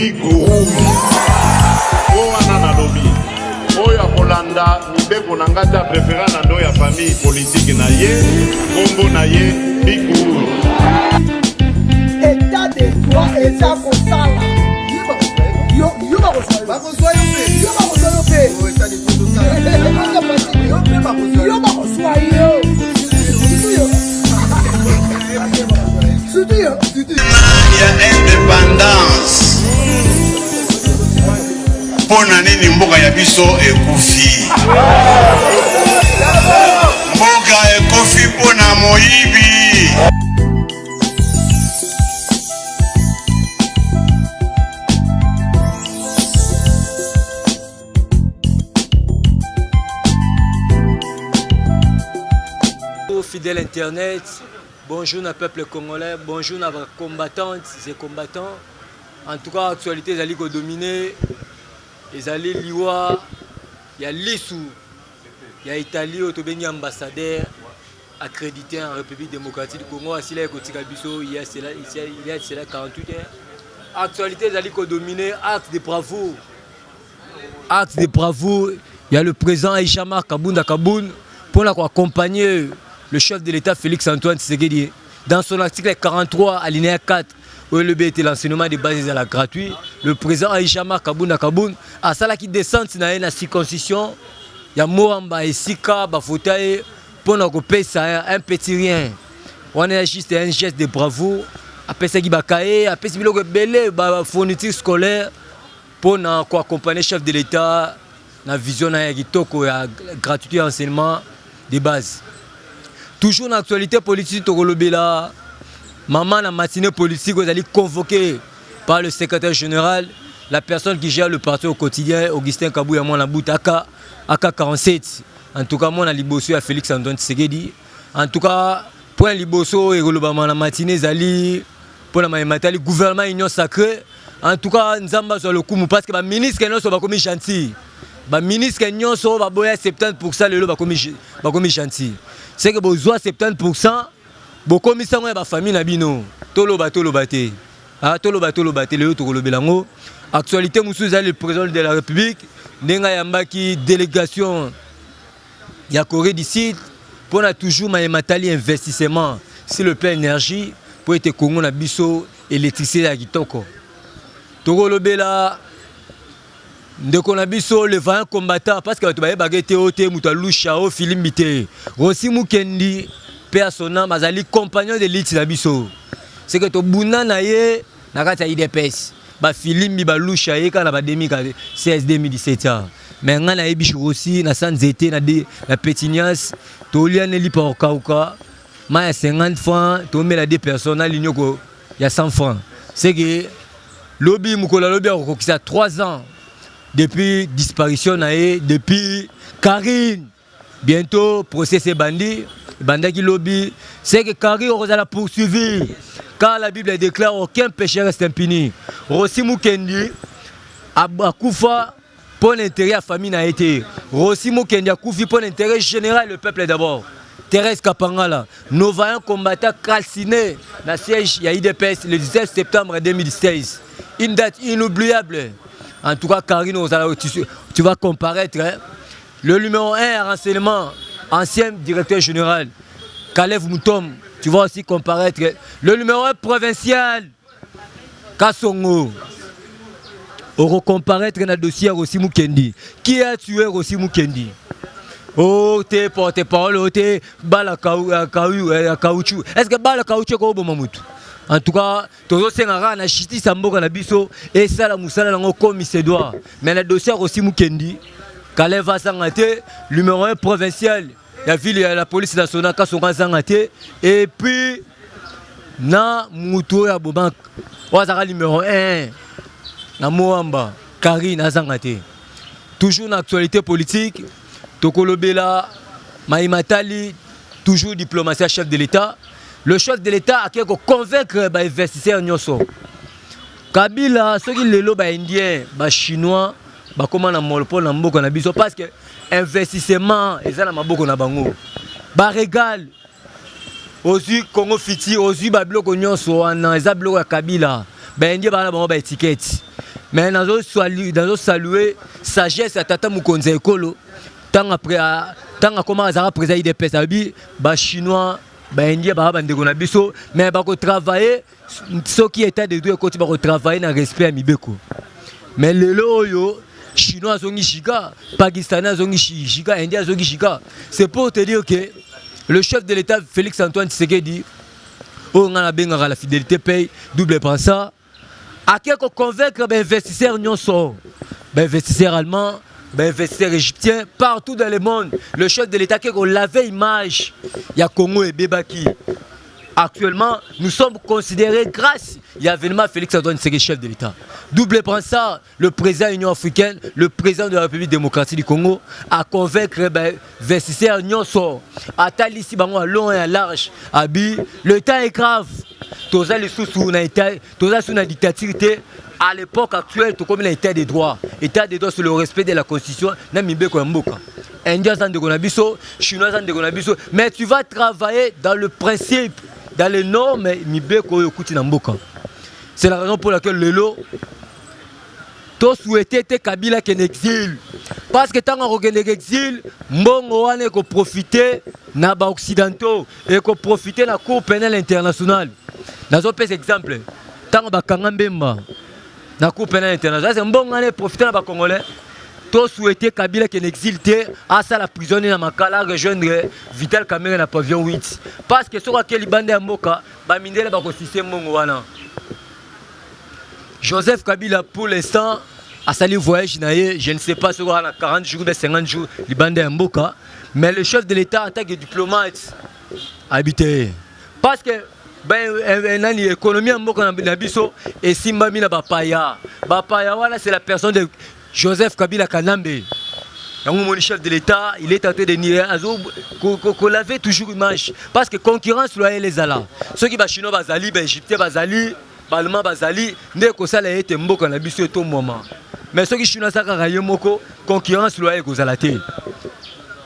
Big Rouge. Owana na lobby. Oya Kolanda, Mibeko Nangata préféré dans la famille politique na ye, Combo na ye, Big Rouge. État de droit, État Kosala. Yo indépendance. Pona nini mboka ya biso ekufi. Mboka ekufi pona moyibi. Fidèle internet, bonjour à peuple congolais, bonjour à combattantes et combattants. En tout cas, l'actualité est dominée. Les alliés Liwa, il y a Lissou, il y a Italie, il ambassadeur accrédité en République démocratique du Congo. Il y a cela 48 heures. L'actualité est dominée, acte de bravoure. Acte de bravoure, il y a le président Aïchamar Kabounda Kaboun pour accompagner le chef de l'État Félix Antoine Tshisekedi. Dans son article 43, alinéa 4, où le B était l'enseignement de base à la gratuit, le président Aïchama Kabouna Kaboun a ça qui descend dans la circoncision. Il y a Moamba et Sika, Bafotaye, pour nous payer ça un petit rien. On a juste un geste de bravoure. Après ça, il y a une fourniture scolaire pour accompagner le chef de l'État dans la vision de la gratuité enseignement de base. Toujours dans l'actualité politique, maman la matinée politique, vous allez convoquer par le secrétaire général, la personne qui gère le parti au quotidien, Augustin Kabouya Mouanabout, AK47. En tout cas, moi, je suis à Félix Antoine Tshisekedi. En tout cas, pour un liboso et la matinée, pour la matali gouvernement union sacrée. En tout cas, nous sommes le coup parce que le ministre nous sommes comme gentil. Le ministre nous sommes 70% le lot comme gentil. C'est que vous avez 70%, vous commissaire de famille nabino. Toloba te. Ah toloba le to belango. Actualité monsieur le président de la République, nenga yambaki délégation ya Corée du Sud pour toujours matali investissement sur le plan énergie pour être Congo na biso électricité ya kitoko. Tolobela ndeko na biso le vaillant combattant parce que tu vas bagete ote mutalusha o filimité Rossi Mukendi père son âme azali compagnon de l'élite na biso c'est que to buna na ye na kata IDPS ba filimbi ba lusha ye kana ba 2016 2017 mais ngana yebishi aussi na sanzete na Pétignas to liane li pa okauka ma ya 50 francs to mela deux personnes na ligne ko ya 100 francs c'est que lobby mukola lobby ko kisa 3 ans depuis disparition depuis Karine bientôt procès bandit bandaki lobby c'est que Karine on va la poursuivre car la Bible déclare aucun péché reste impuni. Rossi Mukendi Abakoufa pour l'intérêt de la famille n'a été Rossi Mukendi Akoufi pour l'intérêt général le peuple d'abord. Thérèse Kapangala, nos vaillants combattants calcinés dans le siège il y a IDPS le 17 septembre 2016. Une date inoubliable. En tout cas, Karine, tu vas comparaître. Hein? Le numéro 1 à renseignement, ancien directeur général, Kalev Moutom, tu vas aussi comparaître. Le numéro 1 provincial, Kassongo. On va comparaître dans le dossier Rossi Mukendi. Qui a tué Rossi Mukendi? Oh, t'es porte-parole, oh, t'es bala caoutchouc. Est-ce que bala caoutchouc est au bon moment? En tout cas, toujours c'est un justice samboka na biso et ça la musala nango comme se doit. Mais le dossier aussi Mukendi, Kaleva Sangate, numéro 1 provincial, la ville la police nationale Kasonga Sangate et puis na Moutou ya Bobank, Wazara numéro 1 na Moamba, Karine Sangate. Toujours dans l'actualité politique, Tokolobela, Maïmatali, toujours diplomatie chef de l'État. Le chef de l'État a qu'à convaincre les investisseurs nyoso. Kabila, ceux qui les indien, les chinois, comment on a monopole dans beaucoup de parce que investissement, ils ont un beaucoup de bango. Régal, aux yeux Congo Fiti, aux yeux Bablo Nyoso, ils ont bloqué Kabila. Indien, ils ont étiquette. mais nazo saluer sagesse à tata Mukonza ekolo tant après tant comment azara président IDPS abi ba chinois ba indien ba bandeko na biso mais ba ko travailler ce qui était de deux côtés ba ko travailler na respect à Mibeko mais lelo yo chinois zongi chiga pakistanais zongi chiga indien zongi chiga c'est pour te dire que le chef de l'État Félix Antoine Tshisekedi on a bien la fidélité paye double pensant à quelque convaincre les investisseurs nyonso, les investisseurs allemands, les investisseurs égyptiens, partout dans le monde. Le chef de l'État qui a lavé l'image, il y a Congo et Bébaki. Actuellement, nous sommes considérés grâce à l'événement Félix Antoine Tshisekedi, chef de l'État. Double pensant, le président de l'Union africaine, le président de la République démocratique du Congo, à convaincre les investisseurs nyonso, à Talissi Bango à long et à large, à Bi. Le temps est grave. Tous les sous la dictature à l'époque actuelle, tout comme l'état des droits. État des droits sur le respect de la constitution, Indiens sont de Gonabiso, Chinois sont de Gonabiso. Mais tu vas travailler dans le principe, dans les normes, c'est la raison pour laquelle le lot, tu souhaitais que Kabila qu'en exil. Parce que tant qu'on est en exil, Mbongo wane ko profiter na ba occidentaux et ko profiter na Cour pénale internationale. Nazo pes exemple. Tant ba Kangambemba na Cour pénale internationale, c'est Mbongo wane profiter na ba Congolais. To souhaiter Kabila qu'en exil té à ça la prisonnier na Makala rejoindre Vital Kamerhe na pavillon 8. Parce que sur quel bande ya mboka ba mindele ba ko système Mbongo wana. Joseph Kabila pour l'instant à salir voyage, je ne sais pas si on a 40 jours ou 50 jours, il bande à Mboka, mais le chef de l'État en tant que diplomate habité. Parce que l'économie en Mboka et Simbami na Bapaya. Bapaya, c'est la personne de Joseph Kabila Kanambe. Le chef de l'État, il est en train de nier qu'on l'avait toujours image. Parce que concurrence loyale les ala. Ceux qui sont chinois, Bazali, Égyptiens, Bazali, Balma, Bazali, ne ko sala été Mboka na biso tout moment. Mais ceux qui sont dans concurrence loyale Gozalate.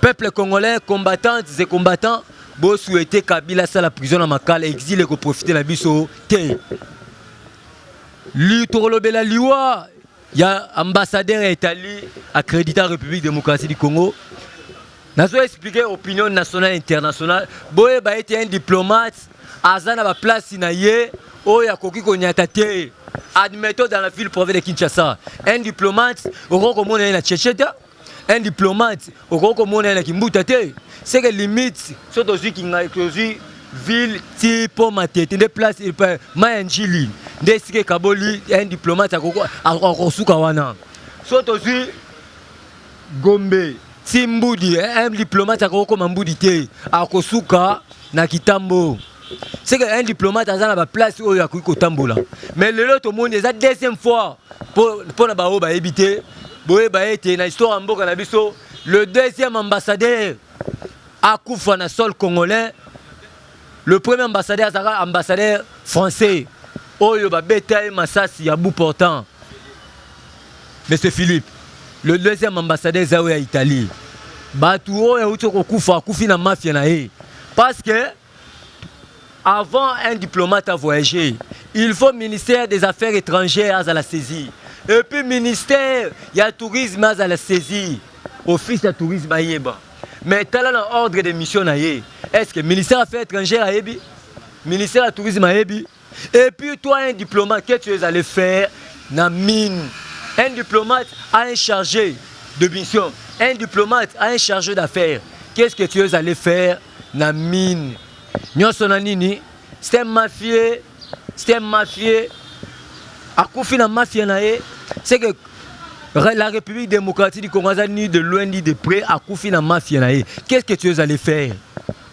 Peuple congolais, combattantes et combattants, vous souhaitez Kabila sa la prison à Makala, exil et profiter de la biso. Lui, Torolobela Liwa, il y a ambassadeur italien accrédité à la République démocratique du Congo. Nous avons expliqué l'opinion nationale et internationale. Boye a été un diplomate, Azana a place inaye, Oya Koki Konyatate. Admettons dans la ville province de Kinshasa, un diplomate, un diplomate, c'est que limite, c'est aussi qu'il y a une ville type Matete, des places, Mayanjili, des Kaboli, un diplomate à Kosukawana. C'est aussi Gombe, Timboudi, un diplomate à Kokomamboudi, à Kosuka, Nakitambo. C'est qu'un diplomate a la place où il y a Tambola. Mais le lot au monde est la deuxième fois pour éviter. Le deuxième ambassadeur à Koufa na sol congolais. Le premier ambassadeur est ambassadeur français. Oyo ba betaille Massassi à bout portant. Monsieur Philippe. Le deuxième ambassadeur est à Italie. Batouo ya utoko Koufa Koufi na mafia na e. Parce que avant un diplomate à voyager, il faut ministère des Affaires étrangères à la saisie. Et puis ministère, il y a tourisme à la saisie. Office de tourisme à Yeba. Mais tu as l'ordre de mission à Yé. Est-ce que ministère des Affaires étrangères à Yébi? Ministère du tourisme à Yébi? Et puis toi, un diplomate, qu'est-ce que tu es allé faire dans mine? Un diplomate a un chargé de mission. Un diplomate a un chargé d'affaires. Qu'est-ce que tu es allé faire dans mine? C'est un mafieux, à Koufi na mafia nae, c'est que la République démocratique du Congo ni de loin ni de près à Koufi na mafia nae. Qu'est-ce que tu es allé faire?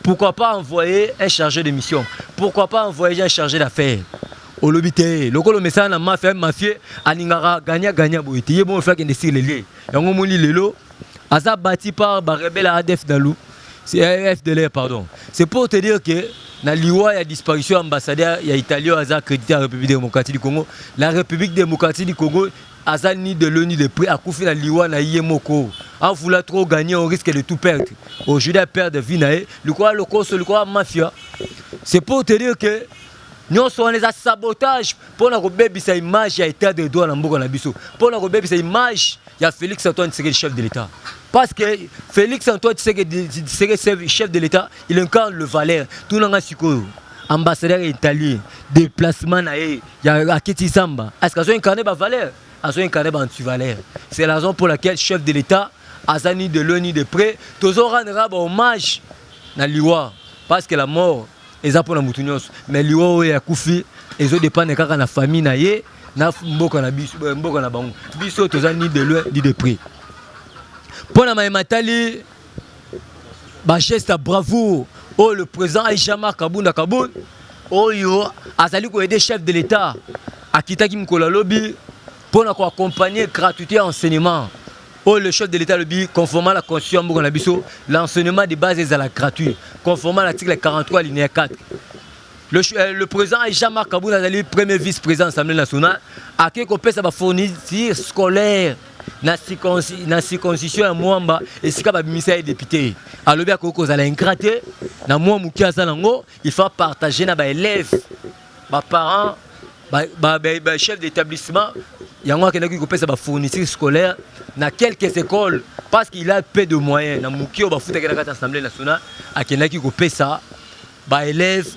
Pourquoi pas envoyer un chargé de mission? Pourquoi pas envoyer un chargé d'affaires? Au lobité, le colo message na mafia mafieux, aningara gagna boite. Il bon faire qu'il décide les liens. Yango moni lelo, asa bâti par rebelle ADF Dalou. C'est FDLR, pardon. C'est pour te dire que dans l'IWA, il y a disparition ambassadeur, il y a Italien qui a accrédité à la République démocratique du Congo. La République démocratique du Congo, a ni de l'ONU de près, à Koufi dans l'IWA, na Yemoko. En voulant trop gagner, on risque de tout perdre. Aujourd'hui, à perdre vie, le quoi le cause, le quoi mafia. C'est pour te dire que Nous sommes les sabotage pour nous rebébir cette image à état de droit dans Mboka na biso. Pour nous rebébir cette image, il y a Félix Antoine Tshisekedi, chef de l'État. Parce que Félix Antoine Tshisekedi, chef de l'État, il incarne le valeur. Tout le monde a ambassadeur italien, déplacement il y a Aketi Samba. Est-ce qu'ils ont incarné la valeur? Ils ont incarné l'anti-valeur. C'est la raison pour laquelle chef de l'État, Azani de l'ONU de près, toujours rendre hommage à l'Iwa. Parce que la mort, ils ont pour la moutounios. Mais l'Iwa est Koufi, ils ont dépendre de la famille naïe, na mboka na biso, mboka na bango. Biso toujours ni de loin ni de près. Pour la Maïmatali, geste à bravoure, oh le président Aïchama Kabounda Kaboun, oh yo, Azali ko aider chef de l'État, à Kitaki Mkola Lobby, pour nous accompagner gratuité enseignement. Oh, le chef de l'État le dit, conformément à la Constitution, l'enseignement de base est à la gratuit, conformément à l'article 43, alinéa 4. Le président Jean-Marc Kabouna, premier vice-président de l'Assemblée nationale, a qui compte sa fourniture scolaire dans la circoncision à Mwamba et si le ministère est député. Alors, bien que vous allez ingrater, dans Mwamba, il faut partager avec les élèves, les parents, les chefs d'établissement. Il y a un qui a fait sa fourniture scolaire dans quelques écoles parce qu'il a peu de moyens. Dans l'Assemblée nationale, il y a qui a fait ça. Les élèves,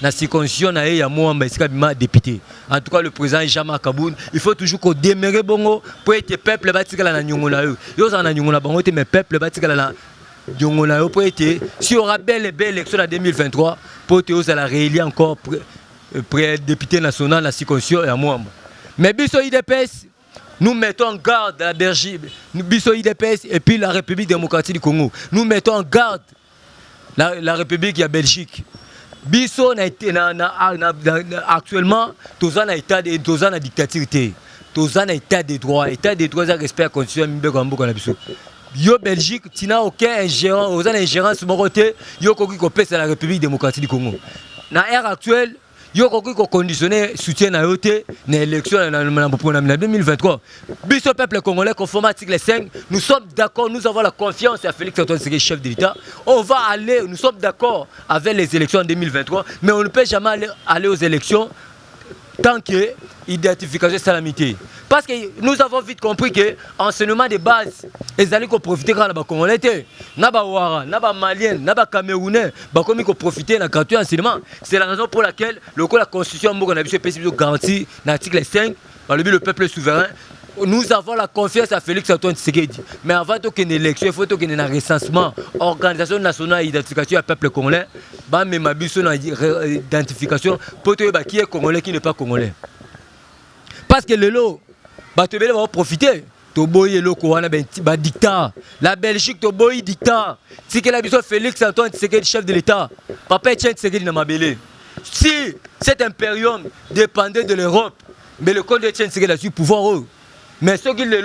la circoncision, il y a un député. En tout cas, le président Jean-Marc Kaboun, il faut toujours qu'on démarre bongo pour être peuple batikala na nyongola yo. Yo za na nyongola bango te mais peuple batikala na nyongola yo pour être si on aura belle élection en 2023 pour être à la réélire encore député national la circoncision et à Mwamba. Mais Bisso IDPS, nous mettons en garde la Belgique, Bisso IDPS et puis la République démocratique du Congo. Nous mettons en garde la République de Belgique. Bisso actuellement, tous en état de dictature, tous en état de droit, c'est respect à la Constitution. Yo Belgique, tu n'as aucun ingérence, aux ingérences sur mon côté, yo c'est la République démocratique du Congo. Dans l'ère actuelle, yo ko conditionner soutien à yoté na élection en 2023. Biso peuple congolais conformément à l'article 5, nous sommes d'accord, nous avons la confiance à Félix Antoine Tshisekedi, chef de l'État. On va aller, nous sommes d'accord avec les élections en 2023, mais on ne peut jamais aller aux élections tant que l'identification est salamité. Parce que nous avons vite compris que l'enseignement de base, ils allaient profiter quand les Congolais étaient. Naba Ouara, Naba Malien, Naba Camerounais, ils ont profité de la gratuité enseignement. C'est la raison pour laquelle la Constitution a garanti l'article 5, le peuple souverain. Nous avons la confiance à Félix Antoine Tshisekedi. Mais avant qu'il y ait une élection, il faut qu'il y ait un recensement, organisation nationale d'identification du peuple congolais, même ma identification pour qui est congolais, qui n'est pas congolais. Parce que le lot, va profiter. Toboy le Kouana dictat. La Belgique Toboy dictat. Si que la biso Félix Antoine Tshisekedi, chef de l'État, papa Etienne Tshisekedi n'a mabélé. Si cet impérium dépendait de l'Europe, mais le code de Etienne Tshisekedi a su pouvoir eux. Mais ceux qui le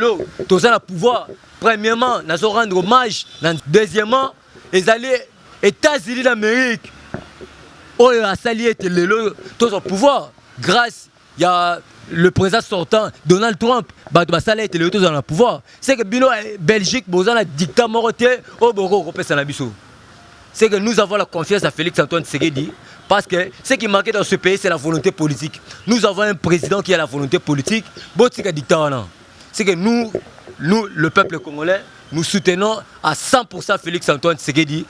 tous ont le pouvoir. Premièrement, nous allons rendre hommage. Deuxièmement, ils allaient États-Unis d'Amérique. Oh, ils ont sali le tous au pouvoir. Grâce, il y a le président sortant, Donald Trump, Basala était le tous dans le pouvoir. C'est que Bino Belgique, Bozan a dictat moroté, au Boro, Ropes Sanabiso. C'est que nous avons la confiance à Félix Antoine Tshisekedi. Parce que ce qui manquait dans ce pays, c'est la volonté politique. Nous avons un président qui a la volonté politique. Botika dictateur. C'est que nous, le peuple congolais, nous soutenons à 100% Félix Antoine Tshisekedi.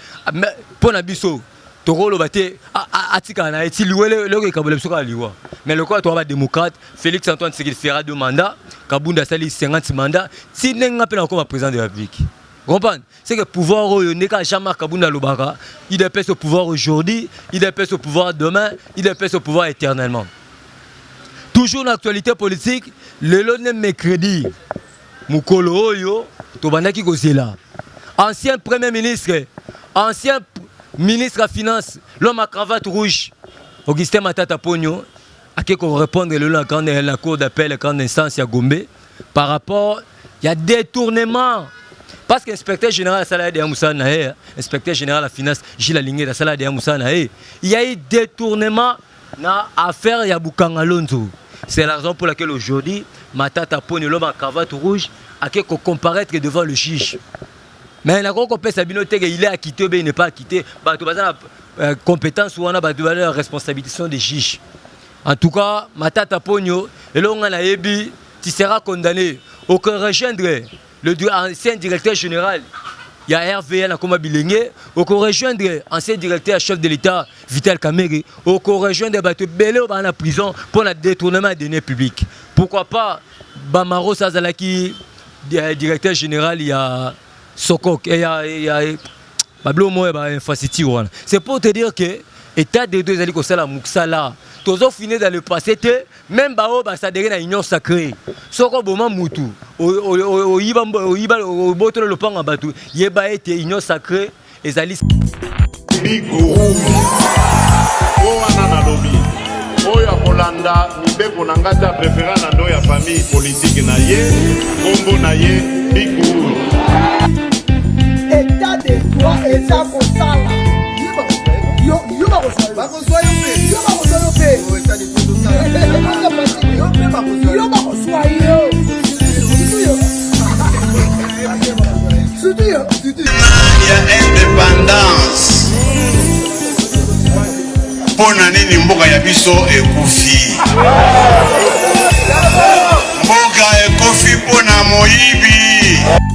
Pour Nabiso, Toro Bate, Atika na eti liwele le Kabule Soka liwa. Mais le quoi toi démocrate, Félix Antoine Tshisekedi fera 2 mandats, Kabunda Sali 50 mandats. Si n'enga pas encore président de la République. Comprenez? C'est que le pouvoir n'est qu'à jamais Kabunda Lobara. Il dépêche au pouvoir aujourd'hui, il dépêche au pouvoir demain, il dépêche au pouvoir éternellement. Toujours dans l'actualité politique, le lundi mercredi, Mukolo Oyo, Tobanaki Kozela. Ancien Premier ministre, ancien ministre à Finances, l'homme à cravate rouge, Augustin Matata Pogno, à qui on répondre la cour d'appel, la grande instance à Gombe, par rapport, il y a détournement. Parce que l'inspecteur général Salah de Moussa Nahe, inspecteur général de la finance Gilles Alingé de Salah de Moussa Nahe, il y a eu détournement dans l'affaire Yaboukanga Lonzo. C'est la raison pour laquelle aujourd'hui, Matata Pogno, l'homme à cravate rouge, a qu'à comparaître devant le juge. Mais il a compris qu'il est acquitté ou il n'est pas acquitté. compétence ou on a la responsabilité des juges. En tout cas, Matata Pogno, et là on a ébi, tu seras condamné. Au rejoindre le ancien directeur général, il y a RVL comme Bilingue, au rejoindre ancien directeur chef de l'État, Vital Kamerhe, au rejoindre Belé dans la prison pour le détournement des deniers publics. Pourquoi pas Bamaro Sazalaki, directeur général, il y a Sokok, il y a Bablo Moé, infrastructure. C'est pour te dire que l'État des deux alliés comme ça, la Mouksala, tous ont fini dans le passé, même Bao, ça devient une union sacrée. Soko Boma Moutou, au Boto le Pang en Batou, Yeba était union sacrée, et Zali. Bigurumi, Oana Nalobi, Oya Polanda, Nibeko Nangata préférant dans la famille politique naye, Combo naye, Bigurumi. État des droits et ça qu'on sala. Indépendance. Pona nini mboka ya biso ekufi. Mboka ekofi pona moyibi.